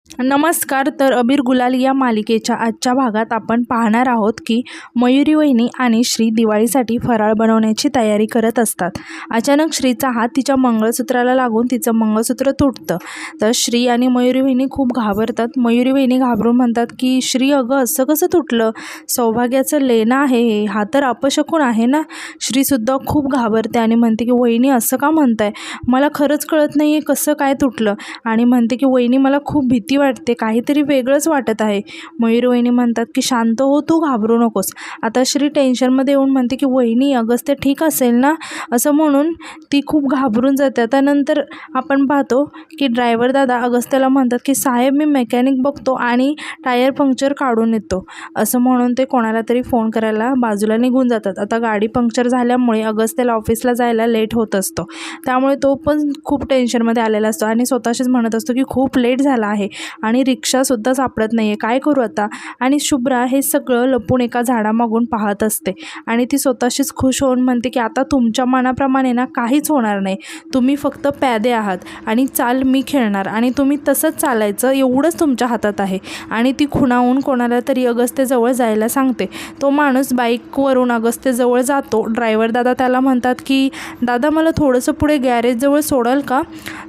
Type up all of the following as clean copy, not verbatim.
नमस्कार. तर अबीर गुलाल या मालिकेच्या आजच्या भागात आपण पाहणार आहोत की मयुरी वहिनी आणि श्री दिवाळीसाठी फराळ बनवण्याची तयारी करत असतात. अचानक श्रीचा हात तिच्या मंगळसूत्राला लागून तिचं मंगळसूत्र तुटतं. तर श्री आणि मयुरी वहिनी खूप घाबरतात. मयुरी वहिनी घाबरून म्हणतात की श्री, अगं असं कसं तुटलं? सौभाग्याचं लेणं आहे हे, हा तर अपशकुन आहे ना. श्रीसुद्धा खूप घाबरते आणि म्हणते की वहिनी असं का म्हणताय? मला खरंच कळत नाही आहे कसं काय तुटलं. आणि म्हणते की वहिनी मला खूप भीती वाटते, काहीतरी वेगळंच वाटत आहे. मयुरी वहिनी म्हणतात की शांत हो, तू घाबरू नकोस. आता श्री टेन्शनमध्ये येऊन म्हणते की वहिनी अगस्त्य ठीक असेल ना, असं म्हणून ती खूप घाबरून जाते. आता नंतर आपण पाहतो की ड्रायव्हर दादा अगस्त्याला म्हणतात की साहेब, मी मेकॅनिक बघतो आणि टायर पंक्चर काढून येतो. असं म्हणून ते कोणाला तरी फोन करायला बाजूला निघून जातात. आता गाडी पंक्चर झाल्यामुळे अगस्त्याला ऑफिसला जायला लेट होत असतो. त्यामुळे तो पण खूप टेन्शनमध्ये आलेला असतो आणि स्वतःशीच म्हणत असतो की खूप लेट झाला आहे आणि रिक्षासुद्धा सापडत नाही आहे, काय करू आता. आणि शुभ्रा हे सगळं लपून एका झाडामागून पाहत असते आणि ती स्वतःशीच खुश होऊन म्हणते की आता तुमच्या मनाप्रमाणे ना काहीच होणार नाही. तुम्ही फक्त प्यादे आहात आणि चाल मी खेळणार आणि तुम्ही तसंच चालायचं, एवढंच तुमच्या हातात आहे. आणि ती खुणावून कोणाला तरी अगस्त्यजवळ जायला सांगते. तो माणूस बाईकवरून अगस्त्यजवळ जातो. ड्रायव्हर दादा त्याला म्हणतात की दादा, मला थोडंसं पुढे गॅरेजजवळ सोडाल का?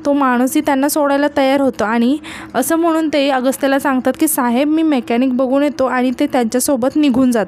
तो माणूसही त्यांना सोडायला तयार होतो आणि असं म्हणून ते अगस्त्याला सांगतात की साहेब, मी मेकॅनिक बघून येतो आणि ते त्यांच्यासोबत निघून जात.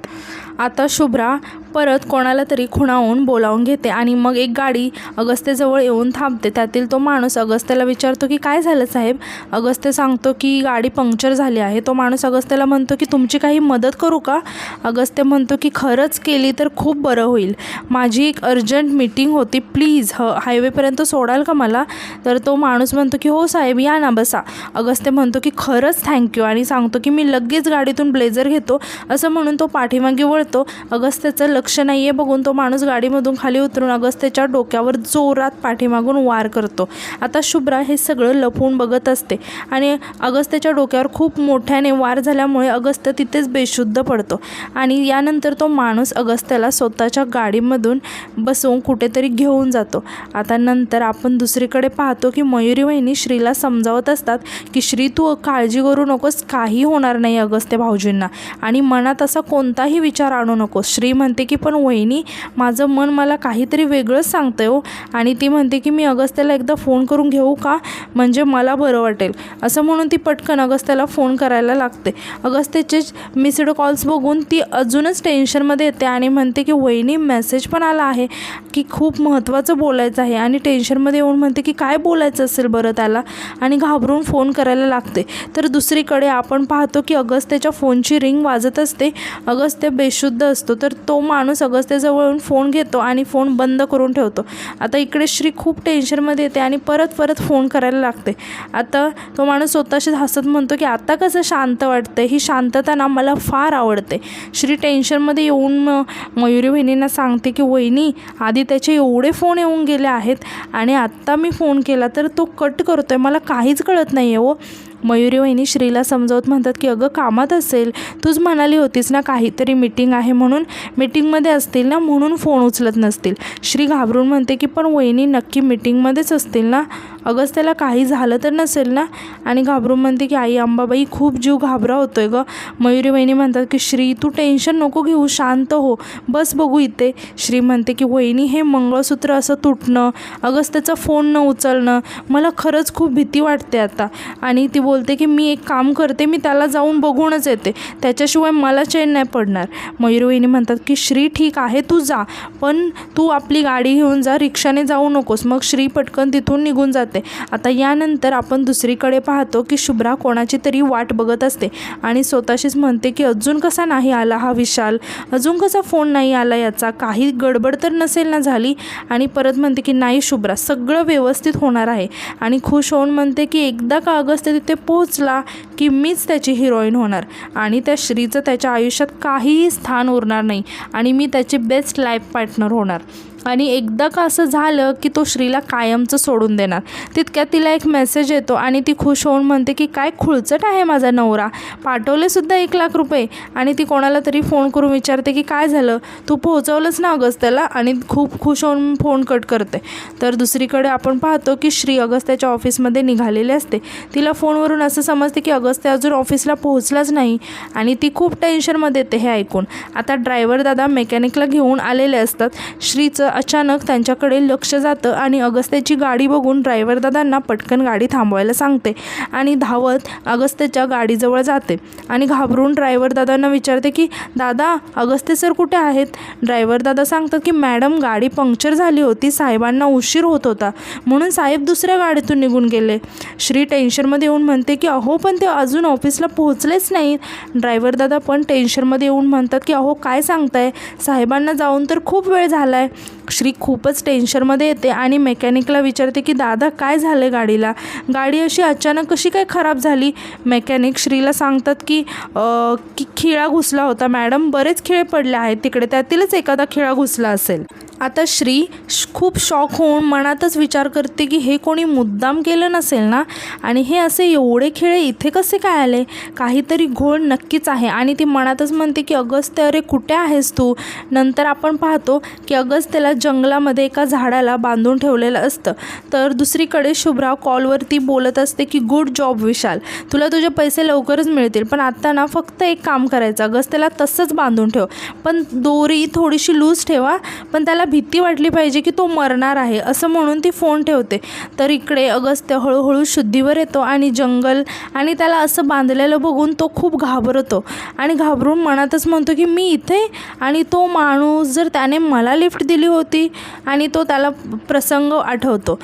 आता शुभ्रा परत कोणाला तरी खुणावून बोलावून घेते आणि मग एक गाडी अगस्त्यजवळ येऊन थांबते. त्यातील तो माणूस अगस्त्याला विचारतो की काय झालं साहेब? अगस्त्य सांगतो की गाडी पंक्चर झाली आहे. तो माणूस अगस्त्याला म्हणतो की तुमची काही मदत करू का? अगस्त्य म्हणतो की खरंच केली तर खूप बरं होईल, माझी एक अर्जंट मीटिंग होती, प्लीज हायवेपर्यंत सोडाल का मला? तर तो माणूस म्हणतो की हो साहेब, या ना, बसा. अगस्त्य म्हणतो की खरंच थँक्यू आणि सांगतो की मी लगेच गाडीतून ब्लेझर घेतो. असं म्हणून तो पाठीमागे वळतो. अगस्त्याचं लक्ष नाही आहे बघून तो माणूस गाडीमधून खाली उतरून अगस्त्याच्या डोक्यावर जोरात पाठीमागून वार करतो. आता शुभ्रा हे सगळं लपून बघत असते आणि अगस्त्याच्या डोक्यावर खूप मोठ्याने वार झाल्यामुळे अगस्त्य तिथेच बेशुद्ध पडतो. आणि यानंतर तो माणूस अगस्त्याला स्वतःच्या गाडीमधून बसवून कुठेतरी घेऊन जातो. आता नंतर आपण दुसरीकडे पाहतो की मयुरी वहिनी श्रीला समजावत असतात की श्री, तू काळजी करू नकोस, काही होणार नाही अगस्त्य भाऊजींना आणि मनात असा कोणताही विचार आणू नकोस. श्री म्हणते की पण वहिनी, माझं मन मला काहीतरी वेगळंच सांगतंय हो. आणि ती म्हणते की मी अगस्त्याला एकदा फोन करून घेऊ का, म्हणजे मला बरं वाटेल. असं म्हणून ती पटकन अगस्त्याला फोन करायला लागते. अगस्त्याचे मिस्ड कॉल्स बघून ती अजूनच टेन्शनमध्ये येते आणि म्हणते की वहिनी, मेसेज पण आला आहे की खूप महत्त्वाचं बोलायचं आहे. आणि टेन्शनमध्ये येऊन म्हणते की काय बोलायचं असेल बरं त्याला, आणि घाबरून फोन करायला लागते. तर दुसरीकडे आपण पाहतो की अगस्त्याच्या फोनची रिंग वाजत असते. अगस्त्य बेशुद्ध असतो. तर तो माणूस अगस्त्याजवळून फोन घेतो आणि फोन बंद करून ठेवतो. आता इकडे श्री खूप टेन्शनमध्ये येते आणि परत फोन करायला लागते. आता तो माणूस स्वतःशीच हसत म्हणतो की आता कसं शांत वाटतं, ही शांतता ना मला फार आवडते. श्री टेन्शनमध्ये येऊन मयुरी वहिनींना सांगते की वहिनी, आधी त्याचे एवढे फोन येऊन गेले आहेत आणि आत्ता मी फोन केला तर तो कट करतोय, मला काहीच कळत नाही आहे हो. मयुरी वहिनी श्रीला समजावत म्हणतात की अगं कामात असेल, तूच म्हणाली होतीस ना काहीतरी मीटिंग आहे म्हणून, मीटिंगमध्ये असतील ना म्हणून फोन उचलत नसतील. श्री घाबरून म्हणते की पण वहिनी नक्की मीटिंगमध्येच असतील ना, अगस्त्याला काही झालं तर नसेल ना. आणि घाबरून म्हणते की आई अंबाबाई, खूप जीव घाबरा होतोय गं. मयुरी वहिनी म्हणतात की श्री, तू टेन्शन नको घेऊ, शांत हो, बस बघू इथे. श्री म्हणते की वहिनी, हे मंगळसूत्र असं तुटणं, अगस्त्याचा फोन न उचलणं, मला खरंच खूप भीती वाटते आता. आणि ती बोलते की मी एक काम करते, मी त्याला जाऊन बघूनच येते, त्याच्याशिवाय मला चैन नाही पडणार. मयुरी वहिनी म्हणतात की श्री ठीक आहे, तू जा, पण तू आपली गाडी घेऊन जा, रिक्षाने जाऊ नकोस. मग श्री पटकन तिथून निघून जाते. आता यानंतर आपण दुसरीकडे पाहतो की शुभ्रा कोणाची तरी वाट बघत असते आणि स्वतःशीच म्हणते की अजून कसा नाही आला हा विशाल, अजून कसा फोन नाही आला याचा, काही गडबड तर नसेल ना झाली. आणि परत म्हणते की नाही शुभ्रा, सगळं व्यवस्थित होणार आहे. आणि खुश होऊन म्हणते की एकदा का अगस्त्य तिथे पोहोचला की मीच त्याची हिरोईन होणार आणि त्या श्रीचं त्याच्या आयुष्यात काहीही स्थान उरणार नाही आणि मी त्याची बेस्ट लाईफ पार्टनर होणार. आणि एकदा का असं झालं की तो श्रीला कायमचं सोडून देणार. तितक्यात तिला एक मेसेज येतो आणि ती खुश होऊन म्हणते की काय खुळचट आहे माझा नवरा, पाठवलेसुद्धा 1,00,000 रुपये. आणि ती कोणाला तरी फोन करून विचारते की काय झालं, तू पोहोचवलंच ना अगस्त्याला, आणि खूप खुश होऊन फोन कट करते. तर दुसरीकडे आपण पाहतो की श्री अगस्त्याच्या ऑफिसमध्ये निघालेली असते. तिला फोनवरून असं समजते की अगस्त्य अजून ऑफिसला पोहोचलाच नाही आणि ती खूप टेन्शनमध्ये येते हे ऐकून. आता ड्रायव्हर दादा मेकॅनिकला घेऊन आलेले असतात. श्रीचं अचानक त्यांच्याकडे लक्ष जातं आणि अगस्त्याची गाडी बघून ड्रायव्हर दादांना पटकन गाडी थांबवायला सांगते आणि धावत अगस्त्याच्या गाडीजवळ जाते आणि घाबरून ड्रायव्हर दादांना विचारते की दादा अगस्त्य सर कुठे आहेत. ड्रायव्हर दादा सांगतात की मॅडम गाडी पंक्चर झाली होती, साहेबांना उशीर होत होता म्हणून साहेब दुसऱ्या गाडीतून निघून गेले. श्री टेन्शनमध्ये येऊन म्हणते की अहो पण ते अजून ऑफिसला पोहोचलेच नाही. ड्रायव्हर दादा पण टेन्शनमध्ये येऊन म्हणतात की अहो काय सांगताय, साहेबांना जाऊन तर खूप वेळ झाला आहे. श्री खूपच टेन्शनमध्ये येते आणि मेकॅनिकला विचारते की दादा काय झालं गाडीला, गाडी अशी अचानक कशी काय खराब झाली. मेकॅनिक श्रीला सांगतात की खिळा घुसला होता मॅडम, बरेच खिळे पडले आहेत तिकडे, त्यातीलच एखादा खिळा घुसला असेल. आता श्री खूप शॉक होऊन मनातच विचार करते की हे कोणी मुद्दाम केलं नसेल ना, आणि हे असे एवढे खिळे इथे कसे काय आले, काहीतरी घोळ नक्कीच आहे. आणि ती मनातच म्हणते की अगस्त्य अरे कुठे आहेस तू. नंतर आपण पाहतो की अगस्त्याला जंगलामध्ये एका झाडाला बांधून ठेवलेलं असतं. तर दुसरीकडे शुभ्रा कॉलवरती बोलत असते की गुड जॉब विशाल, तुला तुझे पैसे लवकरच मिळतील, पण आत्ता ना फक्त एक काम करायचं, अगस्त्याला तसंच बांधून ठेव, पण दोरी थोडीशी लूज ठेवा, पण त्याला भीती वाटली पाहिजे की तो मरणार आहे असं म्हणून ती फोन ठेवते. तर इकडे अगस्त्य हळूहळू शुद्धीवर येतो आणि जंगल आणि त्याला असं बांधलेलं बघून तो खूप घाबरतो आणि घाबरून मनातच म्हणतो की मी इथे, आणि तो माणूस जर त्याने मला लिफ्ट दिली होती, आणि तो त्याला प्रसंग आठवतो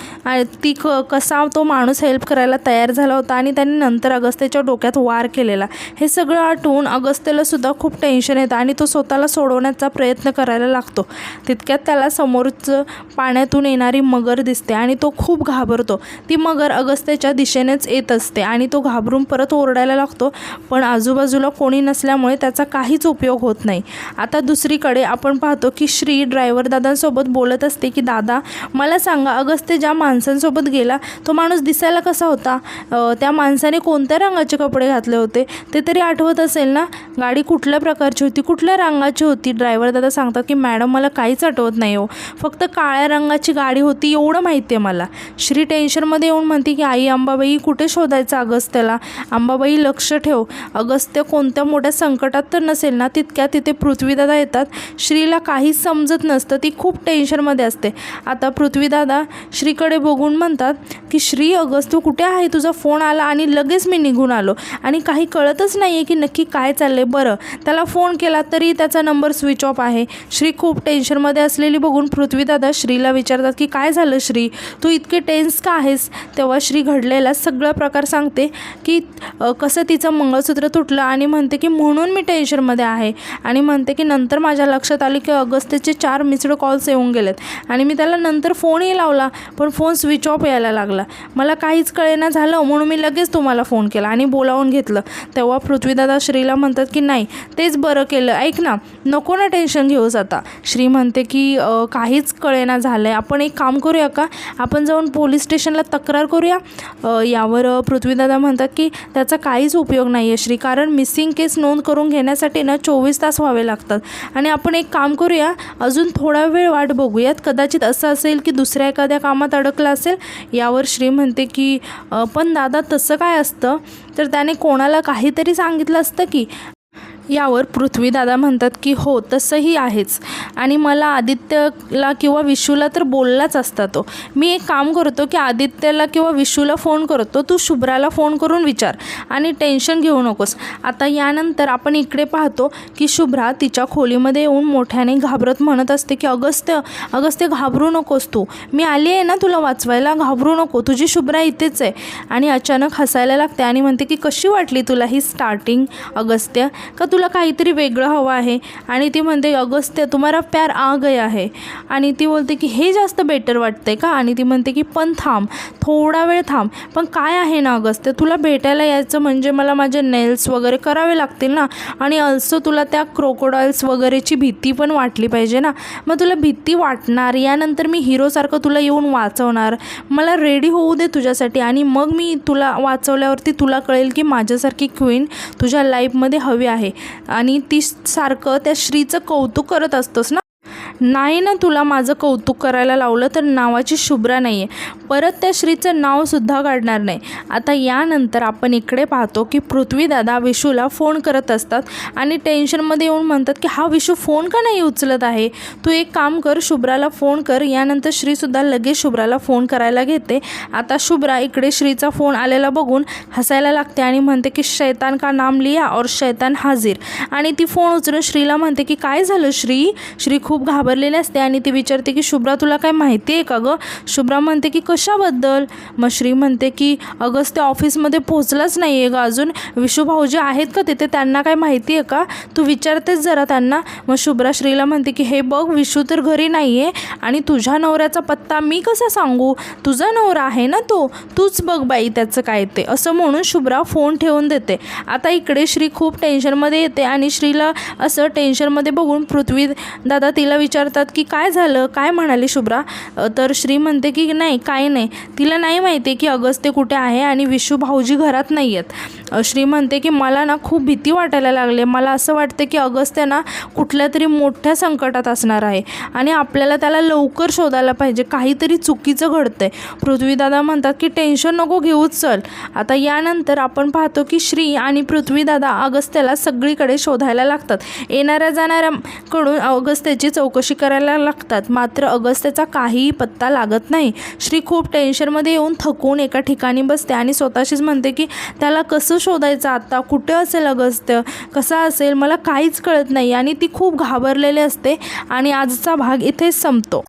ती कसा तो माणूस हेल्प करायला तयार झाला होता आणि त्याने नंतर अगस्त्याच्या डोक्यात वार केलेला. हे सगळं आठवून अगस्त्याला सुद्धा खूप टेन्शन येतं आणि तो स्वतःला सोडवण्याचा प्रयत्न करायला लागतो. तितक्यात त्याला समोरचं पाण्यातून येणारी मगर दिसते आणि तो खूप घाबरतो. ती मगर अगस्त्याच्या दिशेनेच येत असते आणि तो घाबरून परत ओरडायला लागतो, पण आजूबाजूला कोणी नसल्यामुळे त्याचा काहीच उपयोग होत नाही. आता दुसरीकडे आपण पाहतो की श्री ड्रायव्हर दादांसोबत बोलत असते की दादा मला सांगा, अगस्त्य ज्या माणसांसोबत गेला तो माणूस दिसायला कसा होता, त्या माणसाने कोणत्या रंगाचे कपडे घातले होते ते तरी आठवत असेल ना, गाडी कुठल्या प्रकारची होती, कुठल्या रंगाची होती. ड्रायव्हर दादा सांगतात की मॅडम मला काहीच आठवत नाही हो, फक्त काळ्या रंगाची गाडी होती एवढं माहिती आहे मला. श्री टेन्शनमध्ये येऊन म्हणते की आई अंबाबाई कुठे शोधायचं अगस्त्याला, अंबाबाई लक्ष ठेव, अगस्त्य कोणत्या मोठ्या संकटात तर नसेल ना. तितक्यात तिथे पृथ्वीदादा येतात. श्रीला काहीच समजत नसतं, ती खूप टेन्शनमध्ये असते. आता पृथ्वीदादा श्रीकडे बघून म्हणतात की श्री अगस्त्य कुठे आहे, तुझा फोन आला आणि लगेच मी निघून आलो आणि काही कळतच नाही आहे की नक्की काय चाललं आहे. बरं त्याला फोन केला तरी त्याचा नंबर स्विच ऑफ आहे. श्री खूप टेन्शनमध्ये असलेली बघून पृथ्वीदादा श्रीला विचारतात की काय झालं श्री, तू इतके टेन्स का आहेस. तेव्हा श्री घडलेला सगळा प्रकार सांगते की कसं तिचं मंगळसूत्र तुटलं आणि म्हणते की म्हणून मी टेन्शनमध्ये आहे, आणि म्हणते की नंतर माझ्या लक्षात आले की अगस्त्याचे 4 मिस्ड कॉल्स येऊन गेलेत आणि मी त्याला नंतर फोनही लावला पण फोन स्विच ऑफ यायला लागला, मला काहीच कळेना झालं म्हणून मी लगेच तुम्हाला फोन केला आणि बोलावून घेतलं. तेव्हा पृथ्वीदादा श्रीला म्हणतात की नाही तेच बरं केलं, ऐक ना नको ना टेन्शन घेऊस. आता श्री म्हणते की काहीच कळेना झालं आहे, आपण एक काम करूया का, आपण जाऊन पोलीस स्टेशनला तक्रार करूया. यावर पृथ्वीदादा म्हणतात की त्याचा काहीच उपयोग नाही आहे श्री, कारण मिसिंग केस नोंद करून घेण्यासाठी ना 24 तास व्हावे लागतात, आणि आपण एक काम करूया अजून थोडा वेळ वाट बघूयात, कदाचित असं असेल की दुसऱ्या एखाद्या कामात अडकलं असेल. यावर श्री म्हणते की पण दादा तसं काय असतं, तर त्याने कोणाला काहीतरी सांगितलं असतं की. यावर पृथ्वीदादा म्हणतात की हो तसंही आहेच, आणि मला आदित्यला किंवा विशूला तर बोललाच असता तो. मी एक काम करतो की आदित्यला किंवा विशूला फोन करतो, तू शुभ्राला फोन करून विचार आणि टेन्शन घेऊ नकोस. आता यानंतर आपण इकडे पाहतो की शुभ्रा तिच्या खोलीमध्ये येऊन मोठ्याने घाबरत म्हणत असते की अगस्त्य अगस्त्य घाबरू नकोस, तू मी आली आहे ना तुला वाचवायला, घाबरू नको, तुझी शुभ्रा इथेच आहे. आणि अचानक हसायला लागते आणि म्हणते की कशी वाटली तुला ही स्टार्टिंग अगस्त्य, का तुला काहीतरी वेगळं हवं आहे. आणि ती म्हणते अगस्त्य तुम्हारा प्यार आ गया है. आणि ती बोलते की हे जास्त बेटर वाटतंय का. आणि ती म्हणते की पण थांब, थोडा वेळ थांब. पण काय आहे ना अगस्त्य, तुला भेटायला यायचं म्हणजे मला माझे नेल्स वगैरे करावे लागतील ना. आणि अल्सो तुला त्या क्रोकोडाईल्स वगैरेची भीती पण वाटली पाहिजे ना. मग तुला भीती वाटणार, यानंतर मी हिरोसारखं तुला येऊन वाचवणार. मला रेडी होऊ दे तुझ्यासाठी आणि मग मी तुला वाचवल्यावरती तुला कळेल की माझ्यासारखी क्वीन तुझ्या लाईफमध्ये हवी आहे. आणि ती सारखं त्या श्रीचं कौतुक करत असतोस ना. नाही ना, तुला माझं कौतुक करायला लावलं तर नावाची शुभ्रा नाही आहे. परत त्या श्रीचं नावसुद्धा काढणार नाही. आता यानंतर आपण इकडे पाहतो की पृथ्वीदादा विशूला फोन करत असतात आणि टेन्शनमध्ये येऊन म्हणतात की हा विशू फोन का नाही उचलत आहे. तू एक काम कर, शुभ्राला फोन कर. यानंतर श्रीसुद्धा लगेच शुभ्राला फोन करायला घेते. आता शुभ्रा इकडे श्रीचा फोन आलेला बघून हसायला लागते आणि म्हणते की शैतान का नाम लिया और शैतान हाजीर. आणि ती फोन उचलून श्रीला म्हणते की काय झालं श्री. श्री खूप घाबरलेली असते आणि ती विचारते की शुभ्रा तुला काय माहिती आहे का गं. शुभ्रा म्हणते की कशाबद्दल. मग श्री म्हणते की अगस्त्य ऑफिसमध्ये पोहोचलाच नाही आहे गं अजून. विशू भाऊजी आहेत का तिथे, त्यांना काय माहिती आहे का, तू विचारतेस जरा त्यांना. मग शुभ्रा श्रीला म्हणते की हे बघ विशू तर घरी नाही आहे आणि तुझ्या नवऱ्याचा पत्ता मी कसा सांगू, तुझा नवरा आहे ना तो, तूच बघ बाई त्याचं काय ते. असं म्हणून शुभ्रा फोन ठेवून देते. आता इकडे श्री खूप टेन्शनमध्ये येते आणि श्रीला असं टेन्शनमध्ये बघून पृथ्वी दादा तिला विचारतात की काय झालं, काय म्हणाली शुभ्रा. तर श्री म्हणते की नाही काही नाही. तिला नाही माहिती की अगस्त्य कुठे आहे आणि विशू भाऊजी घरात नाही आहेत. श्री म्हणते की मला ना खूप भीती वाटायला लागली. मला असं वाटते की अगस्त्य ना कुठल्या तरी मोठ्या संकटात असणार आहे आणि आपल्याला त्याला लवकर शोधायला पाहिजे. काहीतरी चुकीचं घडतंय. पृथ्वीदादा म्हणतात की टेन्शन नको घेऊच चल. आता यानंतर आपण पाहतो की श्री आणि पृथ्वीदादा अगस्त्याला सगळीकडे शोधायला लागतात. येणाऱ्या जाणाऱ्याकडून अगस्त्याची चौकशी करायला लागतात. मात्र अगस्त्याचा काहीही पत्ता लागत नाही. श्री खूप टेन्शनमध्ये येऊन थकून एका ठिकाणी बसते आणि स्वतःशीच म्हणते की त्याला कसं शोधायचं आता, कुठे असेल अगस्त्य, कसा असेल, मला काहीच कळत नाही. आणि ती खूप घाबरलेली असते आणि आजचा भाग इथेच संपतो.